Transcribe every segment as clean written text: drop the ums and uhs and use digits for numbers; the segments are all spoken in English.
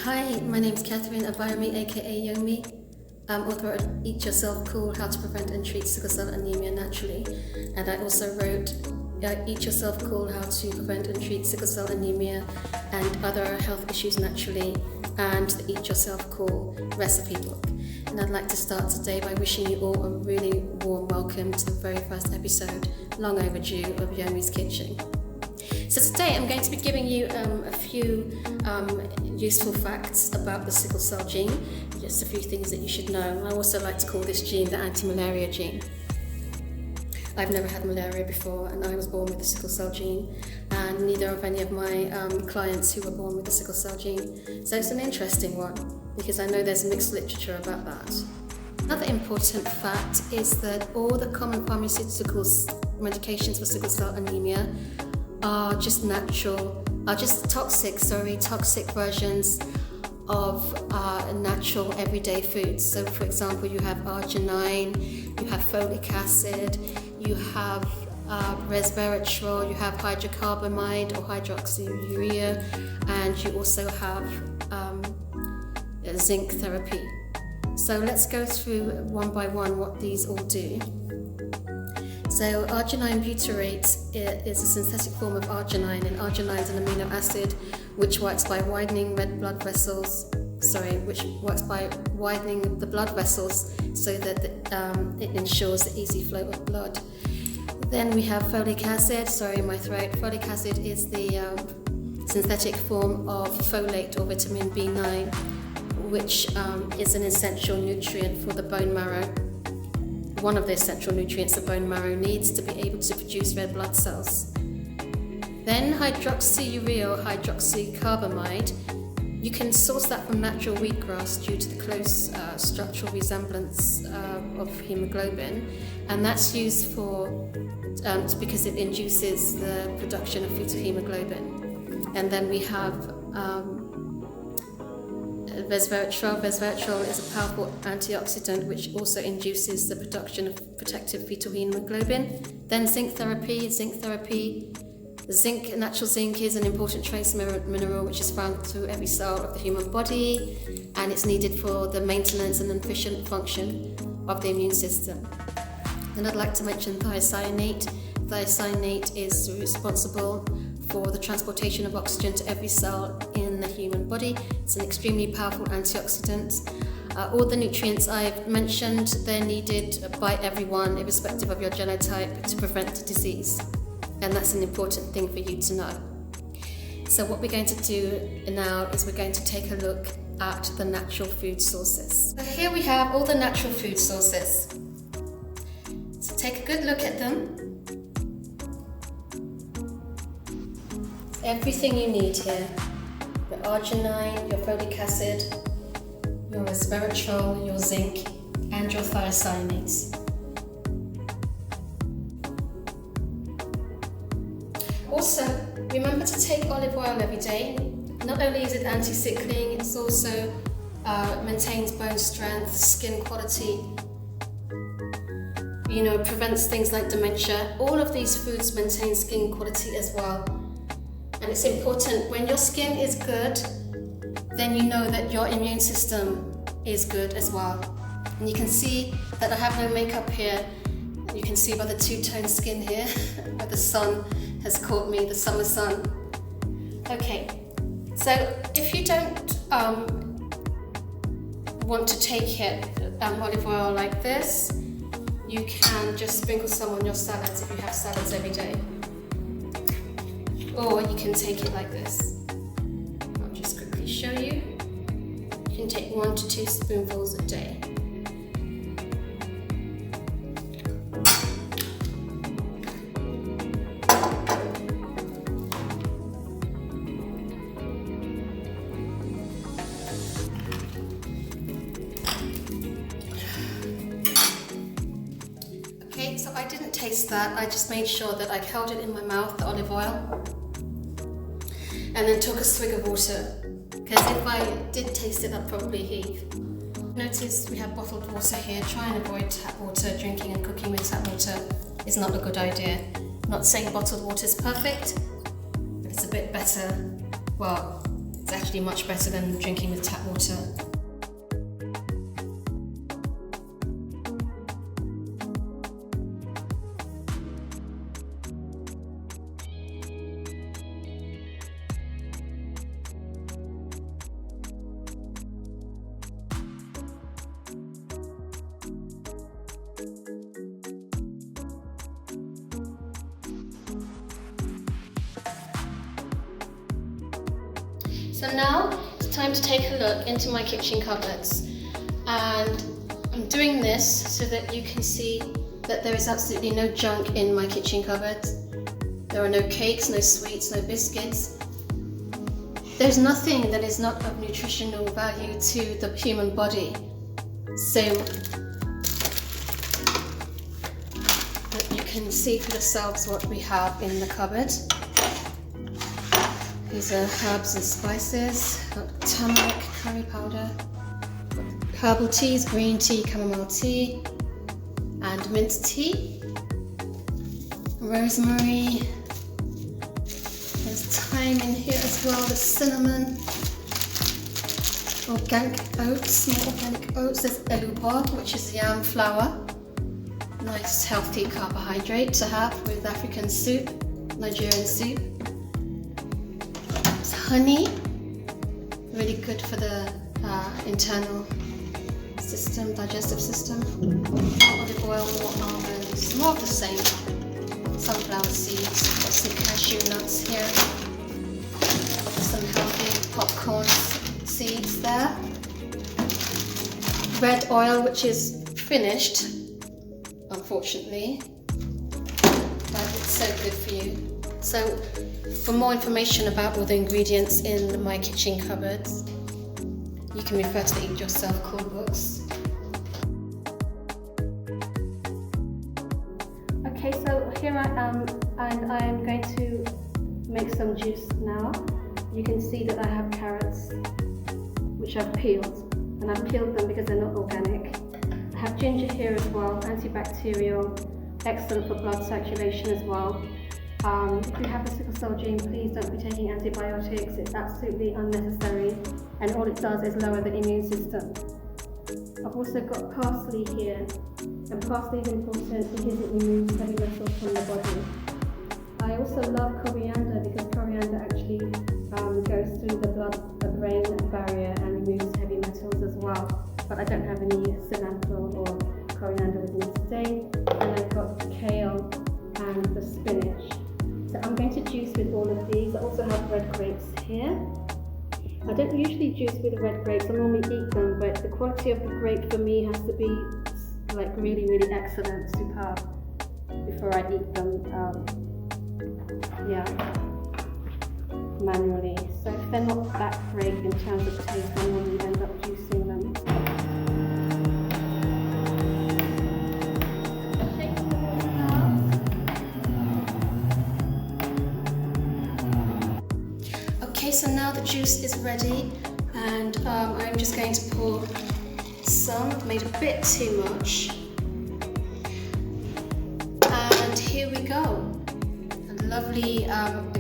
Hi, my name is Catherine Yohmi, aka Yohmi. I'm author of Eat Yourself Cool, How to Prevent and Treat Sickle Cell Anemia Naturally. And I also wrote Eat Yourself Cool, How to Prevent and Treat Sickle Cell Anemia and Other Health Issues Naturally, and the Eat Yourself Cool recipe book. And I'd like to start today by wishing you all a really warm welcome to the very first episode, long overdue, of Yohmi's Kitchen. So today I'm going to be giving you a few useful facts about the sickle cell gene, just a few things that you should know. I also like to call this gene the anti-malaria gene. I've never had malaria before, and I was born with the sickle cell gene, and neither of any of my clients who were born with the sickle cell gene. So it's an interesting one, because I know there's mixed literature about that. Another important fact is that all the common pharmaceuticals, medications for sickle cell anemia are just toxic versions of natural everyday foods. So for example, you have arginine, you have folic acid, you have resveratrol, you have hydrocarbamide or hydroxyurea, and you also have zinc therapy. So let's go through one by one what these all do. So arginine butyrate is a synthetic form of arginine, and arginine is an amino acid which works by widening the blood vessels so that it ensures the easy flow of blood. Then we have folic acid. Folic acid is the synthetic form of folate or vitamin B9, which is an essential nutrient for the bone marrow. One of the essential nutrients the bone marrow needs to be able to produce red blood cells. Then hydroxyurea or hydroxycarbamide, you can source that from natural wheatgrass due to the close structural resemblance of hemoglobin, and that's used because it induces the production of fetal hemoglobin. And then we have resveratrol. Resveratrol is a powerful antioxidant which also induces the production of protective fetal hemoglobin. Then zinc therapy. Natural zinc is an important trace mineral which is found through every cell of the human body, and it's needed for the maintenance and efficient function of the immune system. Then I'd like to mention thiocyanate. Thiocyanate is responsible for the transportation of oxygen to every cell in the human body. It's an extremely powerful antioxidant. All the nutrients I've mentioned, they're needed by everyone, irrespective of your genotype, to prevent disease. And that's an important thing for you to know. So what we're going to do now is we're going to take a look at the natural food sources. So here we have all the natural food sources. So take a good look at them. Everything you need here: your arginine, your folic acid, your resveratrol, your zinc, and your thiocyanate. Also, remember to take olive oil every day. Not only is it anti-sickling, it's also maintains bone strength, skin quality, prevents things like dementia. All of these foods maintain skin quality as well. And it's important, when your skin is good, then you know that your immune system is good as well. And you can see that I have no makeup here. You can see by the two-tone skin here, where the sun has caught me, the summer sun. Okay, so if you don't want to take olive oil like this, you can just sprinkle some on your salads if you have salads every day. Or you can take it like this. I'll just quickly show you. You can take 1 to 2 spoonfuls a day. Okay, so I didn't taste that. I just made sure that I held it in my mouth, the olive oil, and then took a swig of water, because if I did taste it, I'd probably heave. Notice we have bottled water here. Try and avoid tap water. Drinking and cooking with tap water is not a good idea. I'm not saying bottled water is perfect, but it's a bit better. Well, It's actually much better than drinking with tap water. So now it's time to take a look into my kitchen cupboards, and I'm doing this so that you can see that there is absolutely no junk in my kitchen cupboards. There are no cakes, no sweets, no biscuits. There's nothing that is not of nutritional value to the human body. So that you can see for yourselves what we have in the cupboard. These are herbs and spices, got turmeric, curry powder, herbal teas, green tea, chamomile tea, and mint tea, rosemary, there's thyme in here as well, there's cinnamon, organic oats, small organic oats, there's elubo, which is yam flour, nice healthy carbohydrate to have with African soup, Nigerian soup. Honey, really good for the internal system, digestive system. Olive oil, more almonds, more of the same. Sunflower seeds, got some cashew nuts here. Some healthy popcorn seeds there. Red oil, which is finished, unfortunately, but it's so good for you. So, for more information about all the ingredients in my kitchen cupboards, you can refer to the Eat Yourself Cool books. Okay, so here I am, and I'm going to make some juice now. You can see that I have carrots, which I've peeled, and I've peeled them because they're not organic. I have ginger here as well, antibacterial, excellent for blood circulation as well. If you have a sickle cell gene, please don't be taking antibiotics. It's absolutely unnecessary, and all it does is lower the immune system. I've also got parsley here, and parsley is important because it removes heavy metals from the body. I also love coriander because coriander actually goes through the blood-brain barrier and removes heavy metals as well. But I don't have any cilantro or coriander with me today, and I've got kale and the spinach. So I'm going to juice with all of these. I also have red grapes here. I don't usually juice with red grapes, I normally eat them, but the quality of the grape for me has to be like really, really excellent, superb, before I eat them, manually. So if they're not that great in terms of taste, I normally end up juicing them. Okay, so now the juice is ready, and I'm just going to pour some. I've made a bit too much. And here we go. A lovely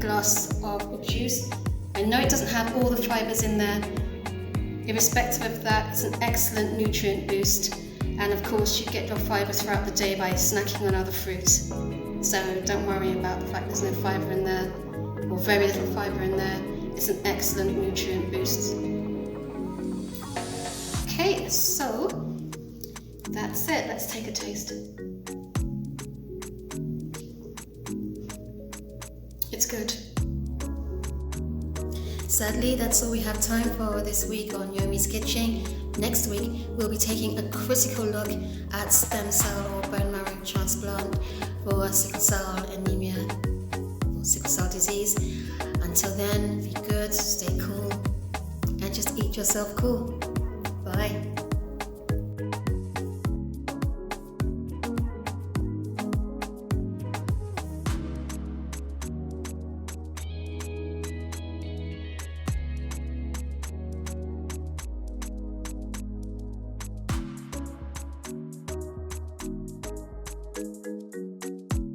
glass of juice. I know it doesn't have all the fibres in there. Irrespective of that, it's an excellent nutrient boost. And of course, you get your fibre throughout the day by snacking on other fruit. So don't worry about the fact there's no fibre in there, or very little fibre in there. It's an excellent nutrient boost. Okay, so that's it. Let's take a taste. It's good. Sadly, that's all we have time for this week on Yohmi's Kitchen. Next week, we'll be taking a critical look at stem cell or bone marrow transplant for sickle cell anemia or sickle cell disease. Until then, be good, stay cool, and just eat yourself cool. Bye.